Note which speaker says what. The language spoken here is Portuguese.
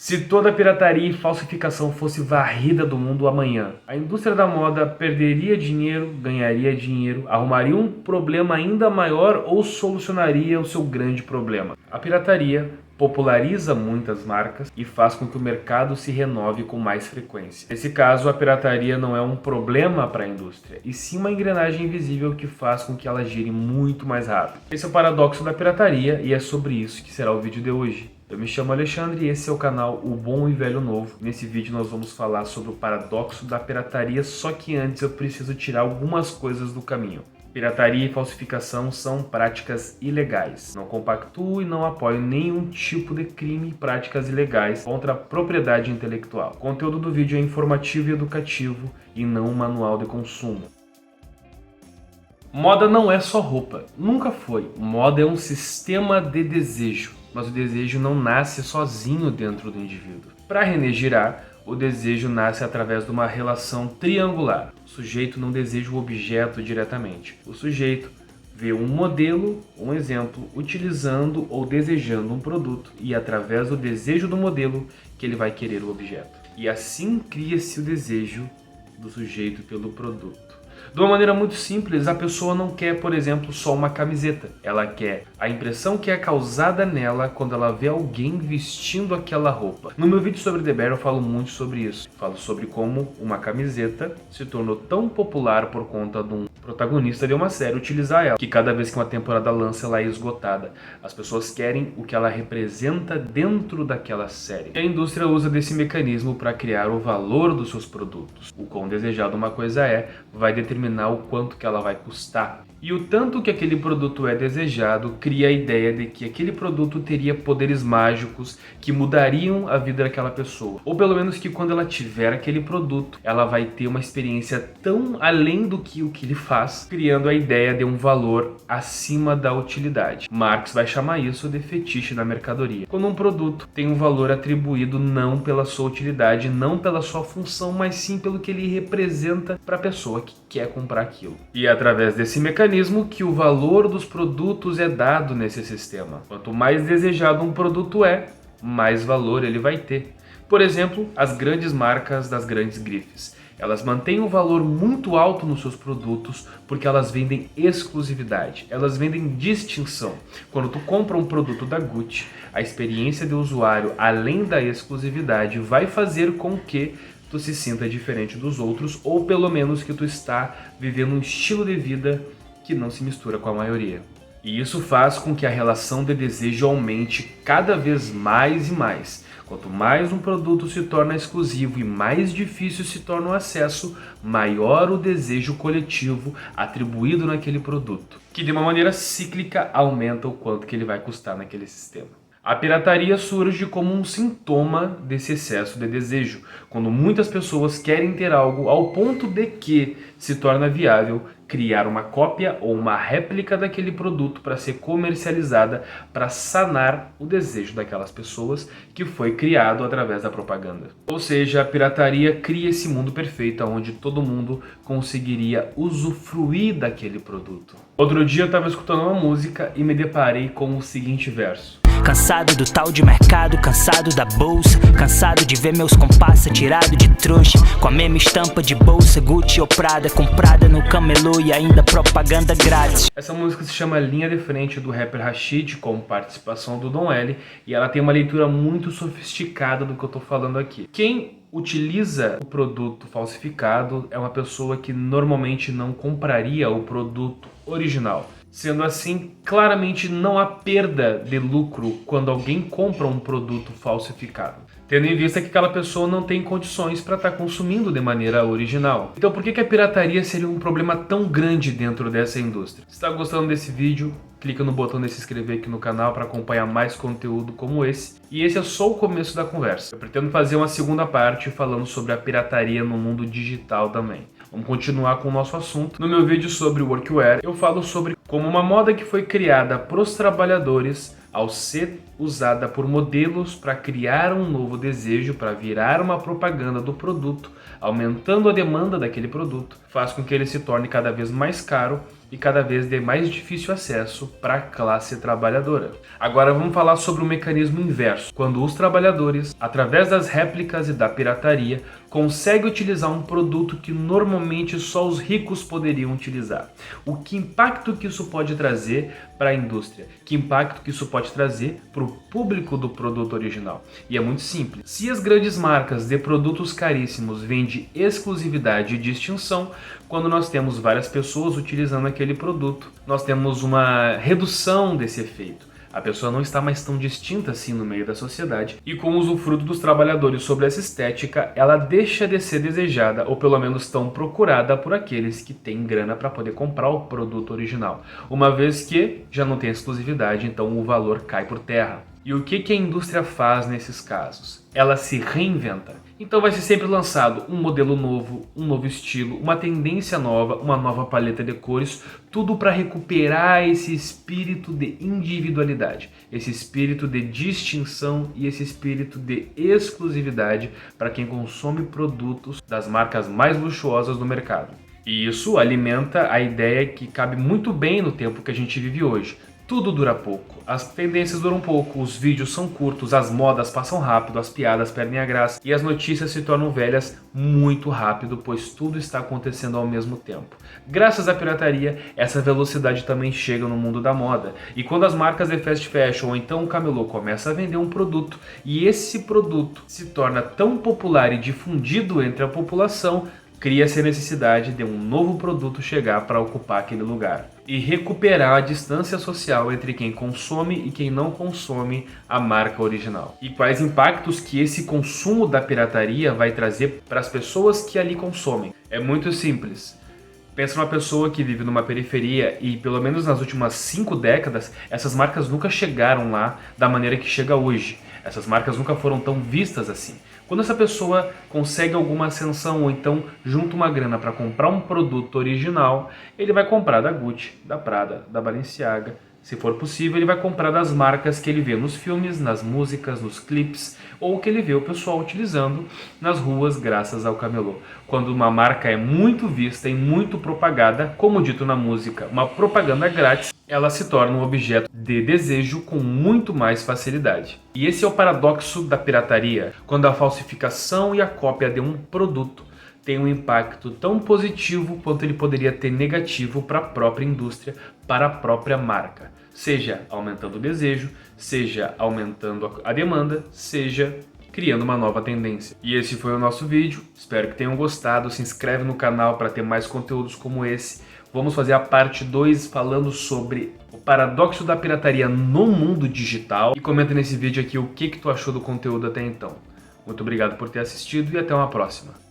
Speaker 1: Se toda pirataria e falsificação fosse varrida do mundo amanhã, a indústria da moda perderia dinheiro, ganharia dinheiro, arrumaria um problema ainda maior ou solucionaria o seu grande problema? A pirataria populariza muitas marcas e faz com que o mercado se renove com mais frequência. Nesse caso, a pirataria não é um problema para a indústria, e sim uma engrenagem invisível que faz com que ela gire muito mais rápido. Esse é o paradoxo da pirataria e é sobre isso que será o vídeo de hoje. Eu me chamo Alexandre e esse é o canal O Bom e Velho Novo. Nesse vídeo nós vamos falar sobre o paradoxo da pirataria, só que antes eu preciso tirar algumas coisas do caminho. Pirataria e falsificação são práticas ilegais. Não compactuo e não apoio nenhum tipo de crime e práticas ilegais contra a propriedade intelectual. O conteúdo do vídeo é informativo e educativo e não um manual de consumo. Moda não é só roupa. Nunca foi. Moda é um sistema de desejo. Mas o desejo não nasce sozinho dentro do indivíduo. Para René Girard, o desejo nasce através de uma relação triangular. O sujeito não deseja o objeto diretamente. O sujeito vê um modelo, um exemplo, utilizando ou desejando um produto e através do desejo do modelo que ele vai querer o objeto. E assim cria-se o desejo do sujeito pelo produto. De uma maneira muito simples, a pessoa não quer, por exemplo, só uma camiseta. Ela quer a impressão que é causada nela quando ela vê alguém vestindo aquela roupa. No meu vídeo sobre The Bear eu falo muito sobre isso. Falo sobre como uma camiseta se tornou tão popular por conta de um protagonista de uma série utilizar ela, que cada vez que uma temporada lança ela é esgotada. As pessoas querem o que ela representa dentro daquela série. E a indústria usa desse mecanismo para criar o valor dos seus produtos. O quão desejado uma coisa é, vai determinar o quanto que ela vai custar. E o tanto que aquele produto é desejado cria a ideia de que aquele produto teria poderes mágicos que mudariam a vida daquela pessoa. Ou pelo menos que quando ela tiver aquele produto, ela vai ter uma experiência tão além do que o que ele faz, criando a ideia de um valor acima da utilidade. Marx vai chamar isso de fetiche da mercadoria. Quando um produto tem um valor atribuído não pela sua utilidade, não pela sua função, mas sim pelo que ele representa para a pessoa que quer comprar aquilo. E é através desse mecanismo que o valor dos produtos é dado nesse sistema. Quanto mais desejado um produto é, mais valor ele vai ter. Por exemplo, as grandes marcas das grandes grifes. Elas mantêm um valor muito alto nos seus produtos porque elas vendem exclusividade, elas vendem distinção. Quando tu compra um produto da Gucci, a experiência de usuário, além da exclusividade, vai fazer com que tu se sinta diferente dos outros, ou pelo menos que tu está vivendo um estilo de vida que não se mistura com a maioria. E isso faz com que a relação de desejo aumente cada vez mais e mais. Quanto mais um produto se torna exclusivo e mais difícil se torna o acesso, maior o desejo coletivo atribuído naquele produto, que de uma maneira cíclica aumenta o quanto que ele vai custar naquele sistema. A pirataria surge como um sintoma desse excesso de desejo, quando muitas pessoas querem ter algo ao ponto de que se torna viável criar uma cópia ou uma réplica daquele produto para ser comercializada para sanar o desejo daquelas pessoas que foi criado através da propaganda. Ou seja, a pirataria cria esse mundo perfeito onde todo mundo conseguiria usufruir daquele produto. Outro dia eu estava escutando uma música e me deparei com o seguinte verso.
Speaker 2: Cansado do tal de mercado, cansado da bolsa, cansado de ver meus compassa tirado de trouxa, com a mesma estampa de bolsa, Gucci ou Prada, comprada no camelô e ainda propaganda grátis.
Speaker 1: Essa música se chama Linha de Frente, do rapper Rashid, com participação do Dom L, e ela tem uma leitura muito sofisticada do que eu tô falando aqui. Quem utiliza o produto falsificado é uma pessoa que normalmente não compraria o produto original. Sendo assim, claramente não há perda de lucro quando alguém compra um produto falsificado, tendo em vista que aquela pessoa não tem condições para estar consumindo de maneira original. Então por que a pirataria seria um problema tão grande dentro dessa indústria? Se está gostando desse vídeo, clica no botão de se inscrever aqui no canal para acompanhar mais conteúdo como esse. E esse é só o começo da conversa. Eu pretendo fazer uma segunda parte falando sobre a pirataria no mundo digital também. Vamos continuar com o nosso assunto. No meu vídeo sobre workwear, eu falo sobre como uma moda que foi criada para os trabalhadores, ao ser usada por modelos para criar um novo desejo, para virar uma propaganda do produto, aumentando a demanda daquele produto, faz com que ele se torne cada vez mais caro e cada vez de mais difícil acesso para a classe trabalhadora. Agora vamos falar sobre o mecanismo inverso, quando os trabalhadores, através das réplicas e da pirataria, conseguem utilizar um produto que normalmente só os ricos poderiam utilizar. O que impacto que isso pode trazer para a indústria? Que impacto que isso pode trazer para o público do produto original? E é muito simples. Se as grandes marcas de produtos caríssimos vendem exclusividade e distinção, quando nós temos várias pessoas utilizando aquele produto, nós temos uma redução desse efeito. A pessoa não está mais tão distinta assim no meio da sociedade, e com o usufruto dos trabalhadores sobre essa estética, ela deixa de ser desejada, ou pelo menos tão procurada por aqueles que têm grana para poder comprar o produto original. Uma vez que já não tem exclusividade, então o valor cai por terra. E o que a indústria faz nesses casos? Ela se reinventa. Então vai ser sempre lançado um modelo novo, um novo estilo, uma tendência nova, uma nova paleta de cores, tudo para recuperar esse espírito de individualidade, esse espírito de distinção e esse espírito de exclusividade para quem consome produtos das marcas mais luxuosas do mercado. E isso alimenta a ideia que cabe muito bem no tempo que a gente vive hoje. Tudo dura pouco, as tendências duram pouco, os vídeos são curtos, as modas passam rápido, as piadas perdem a graça e as notícias se tornam velhas muito rápido, pois tudo está acontecendo ao mesmo tempo. Graças à pirataria, essa velocidade também chega no mundo da moda. E quando as marcas de fast fashion ou então o camelô começam a vender um produto e esse produto se torna tão popular e difundido entre a população, cria-se a necessidade de um novo produto chegar para ocupar aquele lugar e recuperar a distância social entre quem consome e quem não consome a marca original. E quais impactos que esse consumo da pirataria vai trazer para as pessoas que ali consomem? É muito simples. Pensa numa pessoa que vive numa periferia e, pelo menos nas últimas 5 décadas, essas marcas nunca chegaram lá da maneira que chega hoje. Essas marcas nunca foram tão vistas assim. Quando essa pessoa consegue alguma ascensão ou então junta uma grana para comprar um produto original, ele vai comprar da Gucci, da Prada, da Balenciaga. Se for possível, ele vai comprar das marcas que ele vê nos filmes, nas músicas, nos clipes, ou que ele vê o pessoal utilizando nas ruas graças ao camelô. Quando uma marca é muito vista e muito propagada, como dito na música, uma propaganda grátis, ela se torna um objeto de desejo com muito mais facilidade. E esse é o paradoxo da pirataria, quando a falsificação e a cópia de um produto tem um impacto tão positivo quanto ele poderia ter negativo para a própria indústria, para a própria marca. Seja aumentando o desejo, seja aumentando a demanda, seja criando uma nova tendência. E esse foi o nosso vídeo, espero que tenham gostado, se inscreve no canal para ter mais conteúdos como esse. Vamos fazer a parte 2 falando sobre o paradoxo da pirataria no mundo digital. E comenta nesse vídeo aqui o que tu achou do conteúdo até então. Muito obrigado por ter assistido e até uma próxima.